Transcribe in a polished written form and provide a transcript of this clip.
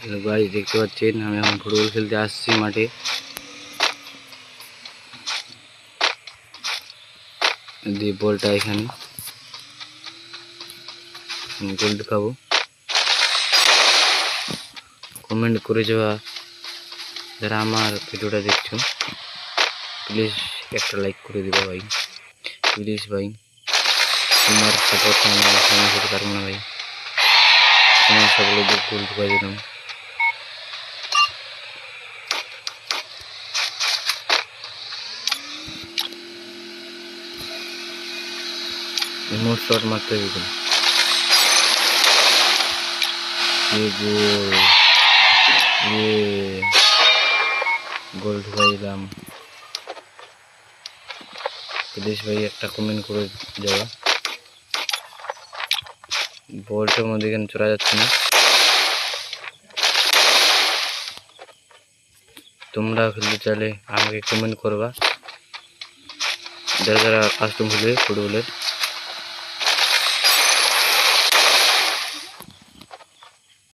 Hello guys, দেখতে পাচ্ছেন আমি এখন ফুটবল খেলতে আসছি মাঠে। দিয়ে বলটা এখানে গোল খাবো। কমেন্ট করে যারা আমার ভিডিওটা দেখছো, প্লিজ একটা লাইক করে দিবা ভাই, প্লিজ ভাই। তোমার সাপোর্ট আমি সময় করতে পারবো না ভাই। তোমার সকলে গোল ঢুকাই দিলাম। শট মারতে হবে। গোল ঢুকাই দিলাম। প্লিজ ভাই একটা কমেন্ট করে যাওয়া। বলটার মধ্যে এখানে চড়া যাচ্ছে না। তোমরা খেলতে চাইলে আমাকে কমেন্ট করবা, যারা যারা কাস্টম খেলে ফুটবলের।